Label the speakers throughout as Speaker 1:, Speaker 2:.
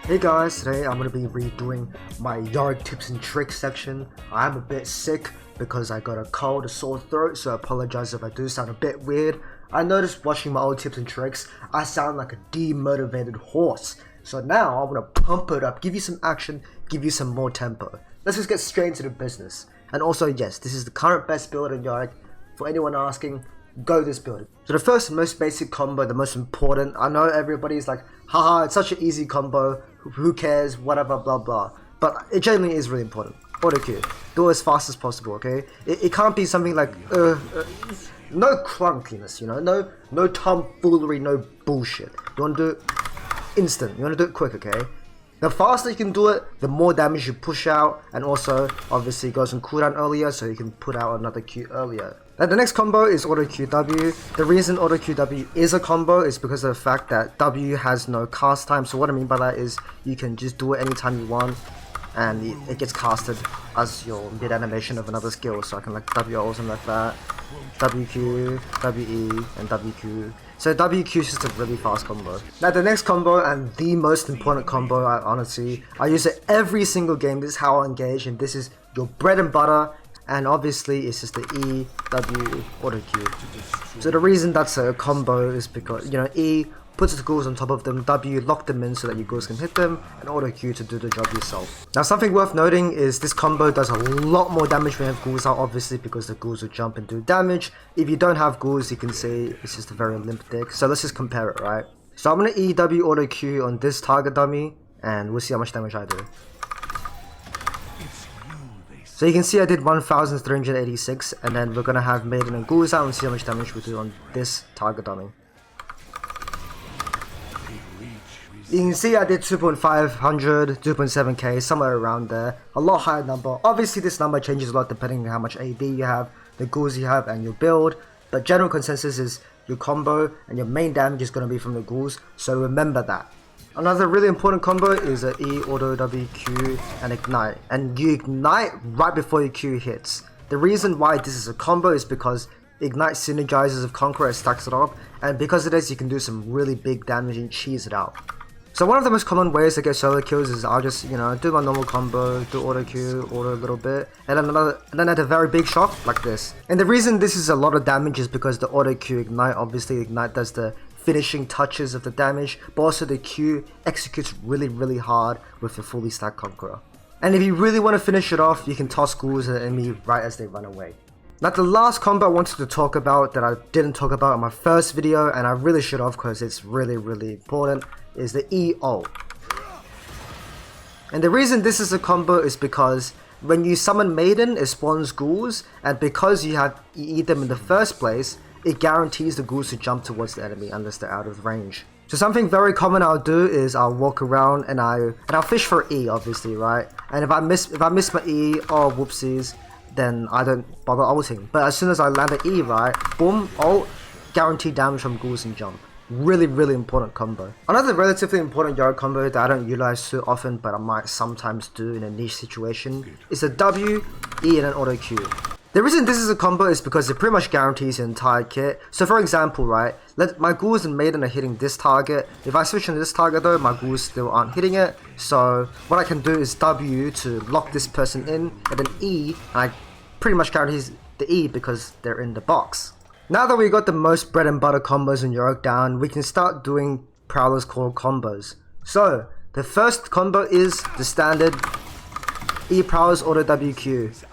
Speaker 1: Hey guys, today I'm going to be redoing my Yorick tips and tricks section. I'm a bit sick because I got a cold, a sore throat, so I apologize if I do sound a bit weird. I noticed watching my old tips and tricks, I sound like a demotivated horse. So now I'm going to pump it up, give you some action, give you some more tempo. Let's just get straight into the business. And also, yes, this is the current best build in Yorick. For anyone asking, go this build. So the first most basic combo, the most important, I know everybody's like, haha, it's such an easy combo, who cares, whatever, blah blah, but it genuinely is really important. Auto Q, do it as fast as possible, okay? It can't be something like no clunkiness, you know, no tomfoolery, no bullshit. You want to do it instant, you want to do it quick, okay? The faster you can do it, the more damage you push out, and also obviously it goes on cooldown earlier, so you can put out another Q earlier. Now the next combo is Auto QW. The reason Auto QW is a combo is because of the fact that W has no cast time. So what I mean by that is you can just do it anytime you want, and it gets casted as your mid animation of another skill. So I can like W or something like that, WQ, WE, and WQ. So WQ is just a really fast combo. Now the next combo, and the most important combo, I use it every single game. This is how I engage, and this is your bread and butter. And obviously it's just the E, W, Auto Q. So the reason that's a combo is because, you know, E puts the ghouls on top of them, W lock them in so that your ghouls can hit them, and Auto Q to do the job yourself. Now something worth noting is this combo does a lot more damage when you have ghouls out, obviously because the ghouls will jump and do damage. If you don't have ghouls, you can see it's just a very limp deck. So let's just compare it, right? So I'm going to E, W, Auto Q on this target dummy, and we'll see how much damage I do. So you can see I did 1386, and then we're gonna have Maiden and Ghouls out and see how much damage we do on this target dummy. You can see I did 2.500, 2.7k, somewhere around there. A lot higher number. Obviously this number changes a lot depending on how much AD you have, the Ghouls you have, and your build. But general consensus is your combo and your main damage is gonna be from the Ghouls, so remember that. Another really important combo is a E, Auto, W, Q, and Ignite. And you ignite right before your Q hits. The reason why this is a combo is because Ignite synergizes with Conqueror and stacks it up. And because of this, you can do some really big damage and cheese it out. So one of the most common ways to get solo kills is I'll just, you know, do my normal combo, do Auto Q, Auto a little bit, and then add a very big shot like this. And the reason this is a lot of damage is because the Auto Q Ignite, obviously Ignite does the finishing touches of the damage, but also the Q executes really hard with the fully stacked Conqueror. And if you really want to finish it off, you can toss ghouls at the enemy right as they run away. Now the last combo I wanted to talk about that I didn't talk about in my first video, and I really should have because it's really important, is the EO. And the reason this is a combo is because when you summon Maiden, it spawns ghouls, and because you eat them in the first place, it guarantees the ghouls to jump towards the enemy unless they're out of range. So something very common I'll do is I'll walk around and I'll fish for E, obviously, right? And if I miss my E, oh whoopsies, then I don't bother ulting. But as soon as I land an E, right, boom, ult, guaranteed damage from ghouls and jump. Really important combo. Another relatively important Yorick combo that I don't utilize too often, but I might sometimes do in a niche situation, is a W, E, and an Auto Q. The reason this is a combo is because it pretty much guarantees the entire kit. So for example, right, my ghouls and Maiden are hitting this target. If I switch into this target though, my ghouls still aren't hitting it. So what I can do is W to lock this person in, and then E, and I pretty much guarantees the E because they're in the box. Now that we got the most bread and butter combos in Yorick down, we can start doing Prowler's Core combos. So the first combo is the standard E Prowler's Auto WQ.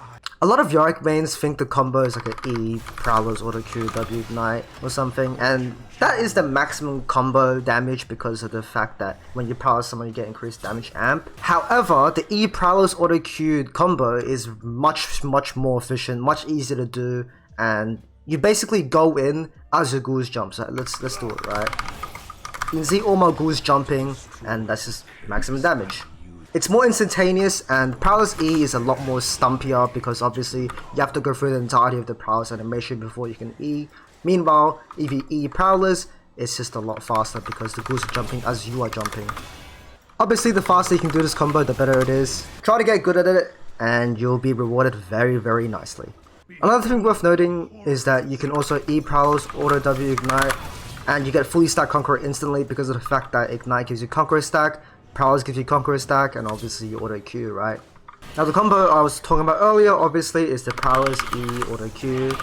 Speaker 1: A lot of Yorick mains think the combo is like an E, Prowler's Auto Q, W Ignite or something, and that is the maximum combo damage because of the fact that when you Prowler someone you get increased damage amp. However, the E Prowler's Auto Q combo is much more efficient, much easier to do, and you basically go in as your ghouls jump. So let's do it, right? You can see all my ghouls jumping, and that's just maximum damage. It's more instantaneous, and Prowler's E is a lot more stumpier because obviously you have to go through the entirety of the Prowler's animation before you can E. Meanwhile, if you E Prowler's, it's just a lot faster because the ghouls are jumping as you are jumping. Obviously, the faster you can do this combo, the better it is. Try to get good at it, and you'll be rewarded very nicely. Another thing worth noting is that you can also E Prowler's Auto W Ignite, and you get fully stacked Conqueror instantly because of the fact that Ignite gives you Conqueror stack. Prowess gives you Conqueror stack, and obviously you auto Q, right? Now the combo I was talking about earlier, obviously, is the Prowess E auto Q.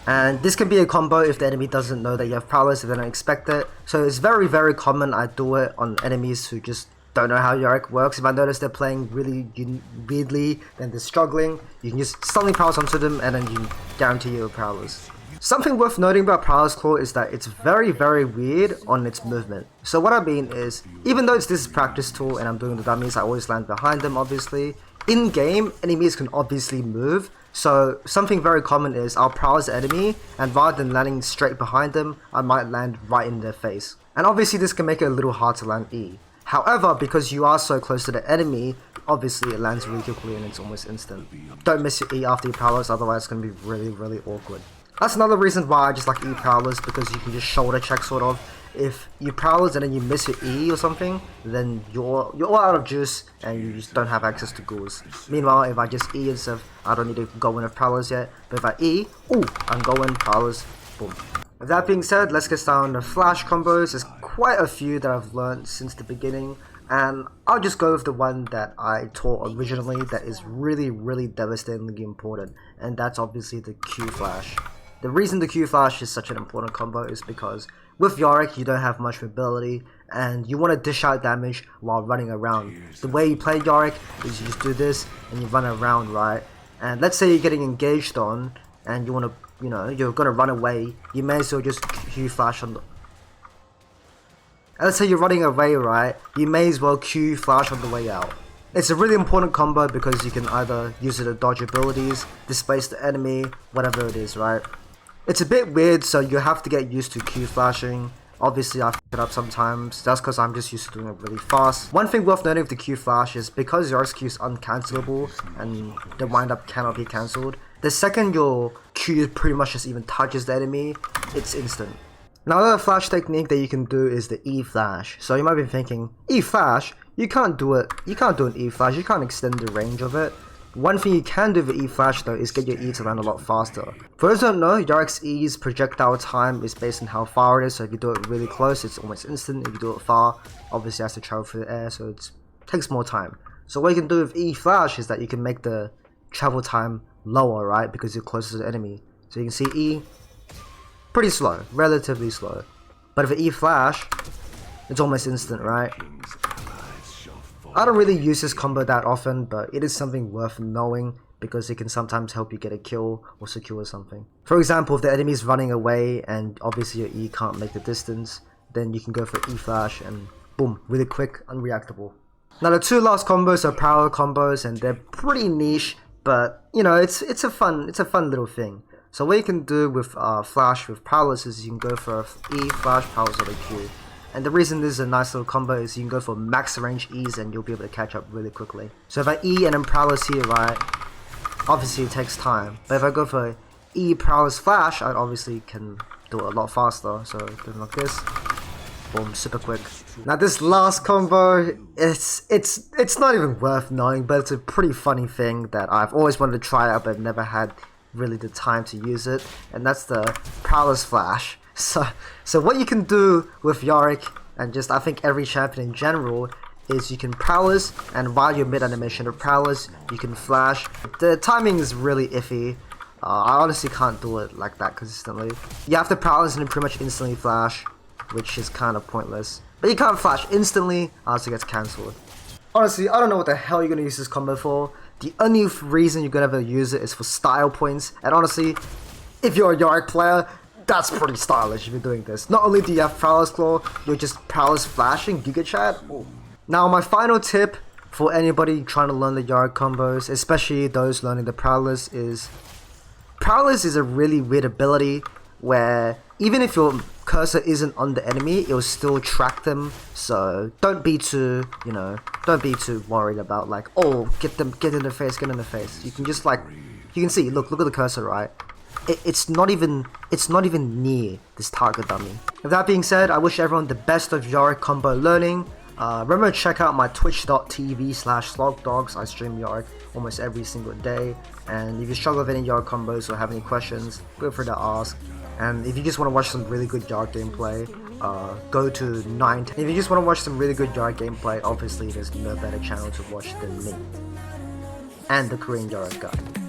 Speaker 1: And this can be a combo if the enemy doesn't know that you have Prowess, if they don't expect it. So it's very, very common I do it on enemies who just don't know how Yorick works. If I notice they're playing really weirdly, then they're struggling, you can just suddenly Prowess onto them and then you guarantee you a Prowess. Something worth noting about Prowess Claw is that it's very, very weird on its movement. So what I mean is, even though it's this practice tool and I'm doing the dummies, I always land behind them obviously. In game, enemies can obviously move. So something very common is I'll Prowess the enemy, and rather than landing straight behind them, I might land right in their face. And obviously this can make it a little hard to land E. However, because you are so close to the enemy, obviously it lands really quickly and it's almost instant. Don't miss your E after your Prowess, otherwise it's going to be really, really awkward. That's another reason why I just like E Prowess, because you can just shoulder check sort of. If you Prowess and then you miss your E or something, then you're all out of juice and you just don't have access to ghouls. Meanwhile, if I just E and stuff, I don't need to go in with Prowess yet. But if I E, ooh, I'm going Prowess, boom. With that being said, let's get started on the flash combos. There's quite a few that I've learned since the beginning, and I'll just go with the one that I taught originally that is really, really devastatingly important, and that's obviously the Q flash. The reason the Q flash is such an important combo is because with Yorick you don't have much mobility and you want to dish out damage while running around. The way you play Yorick is you just do this and you run around, right? And let's say you're getting engaged on and you want to, you're going to run away, you may as well just Q flash on the... And let's say you're running away, right? You may as well Q flash on the way out. It's a really important combo because you can either use it to dodge abilities, displace the enemy, whatever it is, right? It's a bit weird, so you have to get used to Q flashing. Obviously I f it up sometimes, that's because I'm just used to doing it really fast. One thing worth noting with the Q flash is because your Q is uncancelable and the windup cannot be cancelled, the second your Q pretty much just even touches the enemy, it's instant. Now another flash technique that you can do is the E flash. So you might be thinking, E flash? You can't do it. You can't do an E flash, you can't extend the range of it. One thing you can do with E flash though is get your E to land a lot faster. For those who don't know, Yorick's E's projectile time is based on how far it is, so if you do it really close it's almost instant, if you do it far, obviously it has to travel through the air, so it takes more time. So what you can do with E flash is that you can make the travel time lower, right, because you're closer to the enemy. So you can see E, pretty slow, relatively slow. But with E flash, it's almost instant, right? I don't really use this combo that often, but it is something worth knowing because it can sometimes help you get a kill or secure something. For example, if the enemy is running away and obviously your E can't make the distance, then you can go for E flash and boom, really quick, unreactable. Now the two last combos are power combos and they're pretty niche, but it's a fun little thing. So what you can do with flash with Prowess is you can go for E flash Prowess or Q. And the reason this is a nice little combo is you can go for max range E's and you'll be able to catch up really quickly. So if I E and then Prowess here, right, obviously it takes time. But if I go for E Prowess Flash, I obviously can do it a lot faster. So do it like this, boom, super quick. Now this last combo, it's not even worth knowing, but it's a pretty funny thing that I've always wanted to try out but never had really the time to use it. And that's the Prowess Flash. So what you can do with Yorick, and just I think every champion in general, is you can Prowess, and while you're mid animation of Prowess, you can flash. The timing is really iffy. I honestly can't do it like that consistently. You have to Prowess and then pretty much instantly flash, which is kind of pointless. But you can't flash instantly, else it gets cancelled. Honestly, I don't know what the hell you're gonna use this combo for. The only reason you're gonna ever use it is for style points, and honestly, if you're a Yorick player, that's pretty stylish if you're doing this. Not only do you have Prowess Claw, you're just Prowess flashing Giga Chat. Ooh. Now my final tip for anybody trying to learn the Yorick combos, especially those learning the Prowess is a really weird ability where even if your cursor isn't on the enemy, it'll still track them. So don't be too, don't be too worried about like, oh, get in the face. You can just like, you can see, look at the cursor, right? It's not even near this target dummy. With that being said, I wish everyone the best of Yorick combo learning. Remember to check out my twitch.tv/slogdogs. I stream Yorick almost every single day, and if you struggle with any Yorick combos or have any questions, feel free to ask. And if you just want to watch some really good Yorick gameplay, go to 9. If you just want to watch some really good Yorick gameplay, obviously there's no better channel to watch than me and the Korean Yorick Guide.